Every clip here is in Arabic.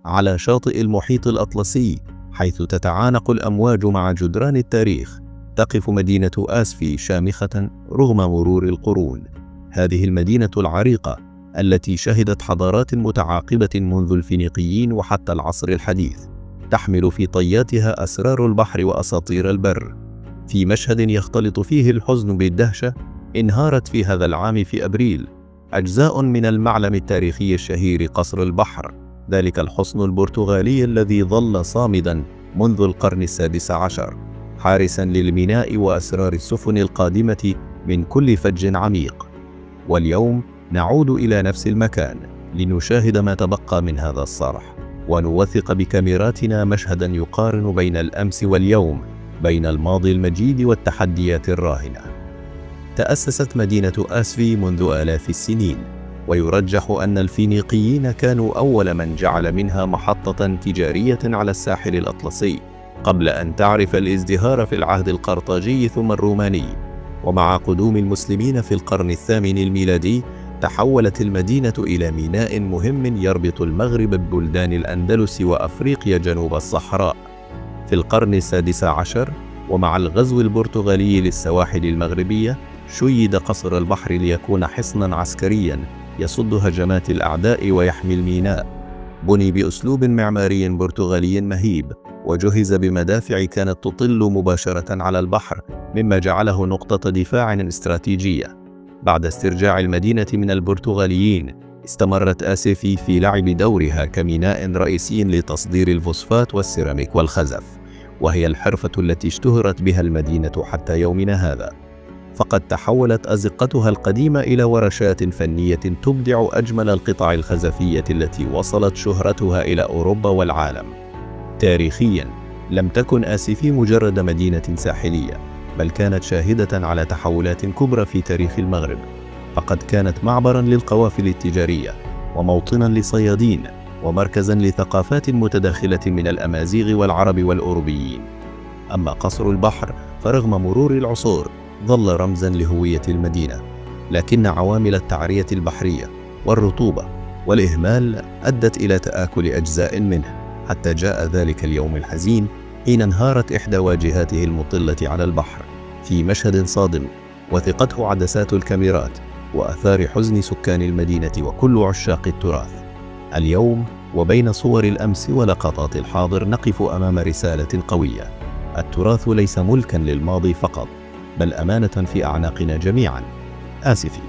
على شاطئ المحيط الأطلسي، حيث تتعانق الأمواج مع جدران التاريخ، تقف مدينة آسفي شامخة رغم مرور القرون. هذه المدينة العريقة التي شهدت حضارات متعاقبة منذ الفينيقيين وحتى العصر الحديث، تحمل في طياتها أسرار البحر وأساطير البر. في مشهد يختلط فيه الحزن بالدهشة، انهارت في هذا العام في أبريل أجزاء من المعلم التاريخي الشهير قصر البحر، ذلك الحصن البرتغالي الذي ظل صامدا منذ القرن السادس عشر، حارسا للميناء وأسرار السفن القادمة من كل فج عميق. واليوم نعود إلى نفس المكان لنشاهد ما تبقى من هذا الصرح، ونوثق بكاميراتنا مشهدا يقارن بين الأمس واليوم، بين الماضي المجيد والتحديات الراهنة. تأسست مدينة آسفي منذ آلاف السنين، ويرجح أن الفينيقيين كانوا أول من جعل منها محطة تجارية على الساحل الأطلسي، قبل أن تعرف الازدهار في العهد القرطاجي ثم الروماني. ومع قدوم المسلمين في القرن الثامن الميلادي، تحولت المدينة إلى ميناء مهم يربط المغرب ببلدان الأندلس وأفريقيا جنوب الصحراء. في القرن السادس عشر، ومع الغزو البرتغالي للسواحل المغربية، شيد قصر البحر ليكون حصنا عسكريا يصد هجمات الأعداء ويحمي الميناء. بني بأسلوب معماري برتغالي مهيب، وجهز بمدافع كانت تطل مباشرة على البحر، مما جعله نقطة دفاع استراتيجية. بعد استرجاع المدينة من البرتغاليين، استمرت آسفي في لعب دورها كميناء رئيسي لتصدير الفوسفات والسيراميك والخزف، وهي الحرفة التي اشتهرت بها المدينة حتى يومنا هذا. فقد تحولت أزقتها القديمة إلى ورشات فنية تبدع أجمل القطع الخزفية التي وصلت شهرتها إلى أوروبا والعالم. تاريخياً، لم تكن آسفي مجرد مدينة ساحلية، بل كانت شاهدة على تحولات كبرى في تاريخ المغرب. فقد كانت معبراً للقوافل التجارية، وموطناً للصيادين، ومركزاً لثقافات متداخلة من الأمازيغ والعرب والأوروبيين. أما قصر البحر فرغم مرور العصور ظل رمزاً لهوية المدينة، لكن عوامل التعرية البحرية والرطوبة والإهمال أدت إلى تآكل أجزاء منه، حتى جاء ذلك اليوم الحزين حين انهارت إحدى واجهاته المطلة على البحر في مشهد صادم وثقته عدسات الكاميرات وأثار حزن سكان المدينة وكل عشاق التراث. اليوم وبين صور الأمس ولقطات الحاضر نقف أمام رسالة قوية: التراث ليس ملكاً للماضي فقط، بل أمانة في أعناقنا جميعاً. آسفي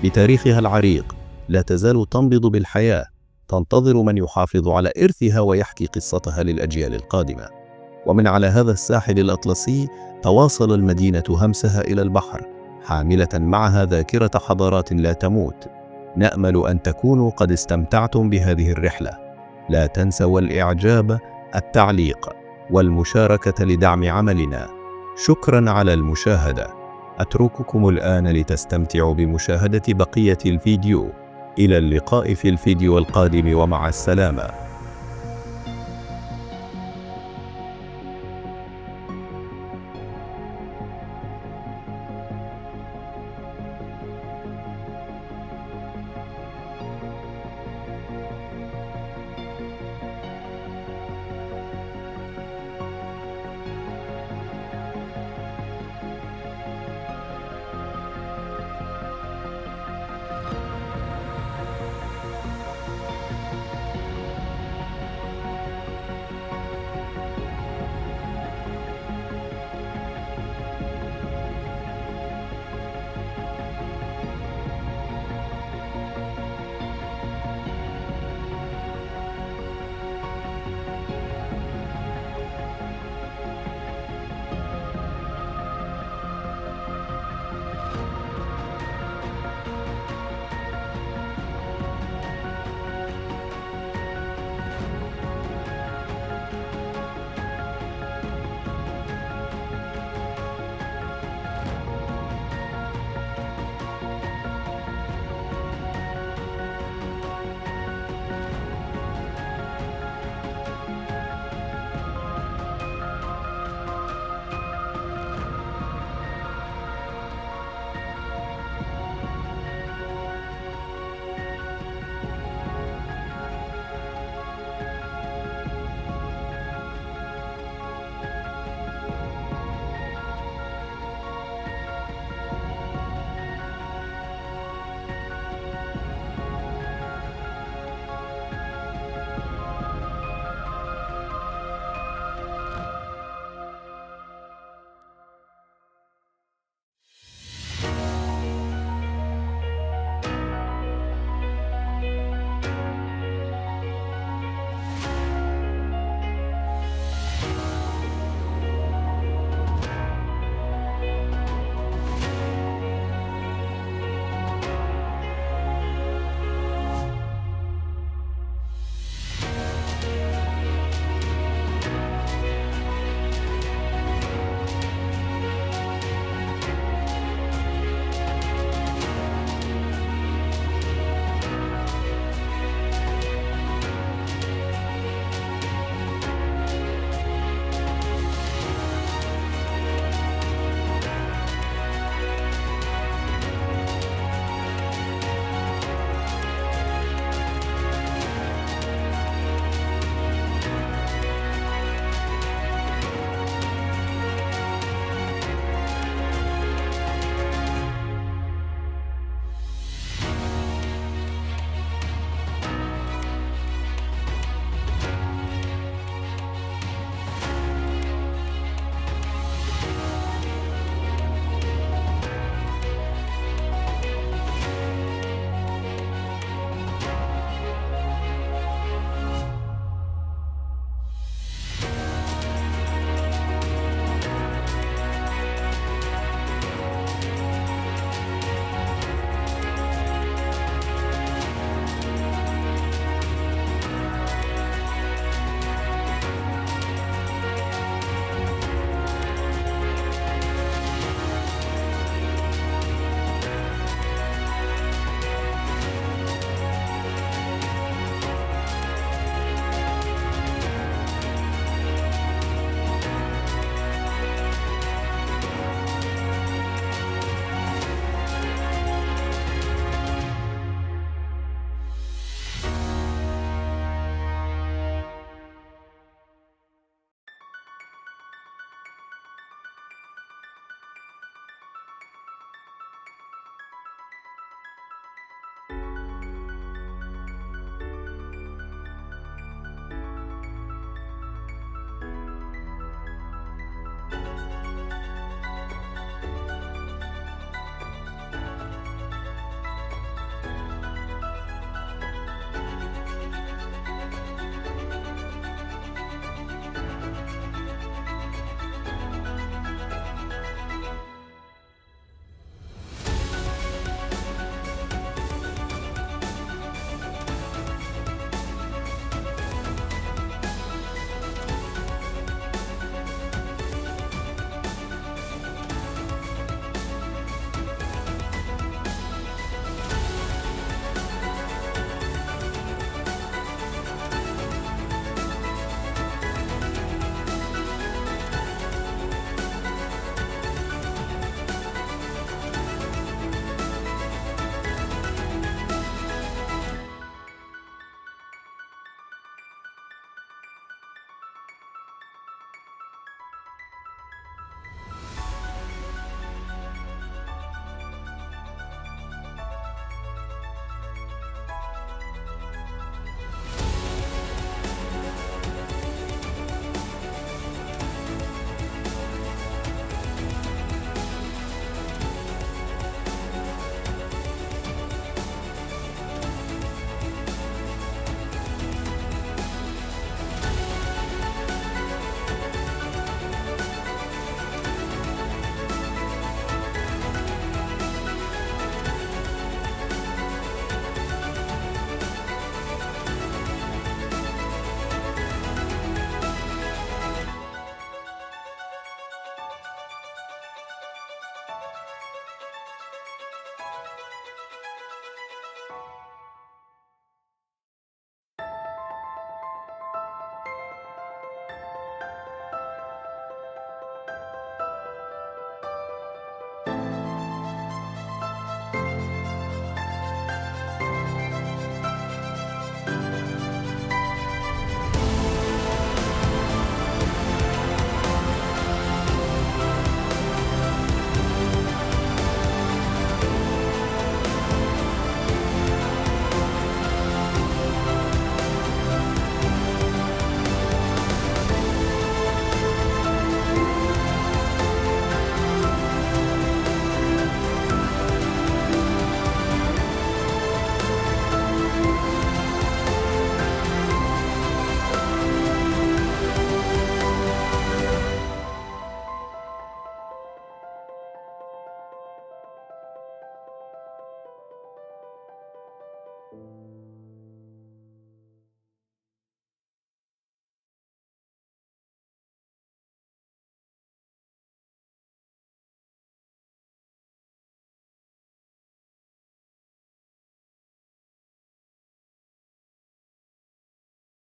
بتاريخها العريق لا تزال تنبض بالحياة، تنتظر من يحافظ على إرثها ويحكي قصتها للأجيال القادمة. ومن على هذا الساحل الأطلسي تواصل المدينة همسها إلى البحر، حاملة معها ذاكرة حضارات لا تموت. نأمل أن تكونوا قد استمتعتم بهذه الرحلة. لا تنسوا الإعجاب، التعليق، والمشاركة لدعم عملنا. شكرا على المشاهدة. أترككم الآن لتستمتعوا بمشاهدة بقية الفيديو. إلى اللقاء في الفيديو القادم، ومع السلامة.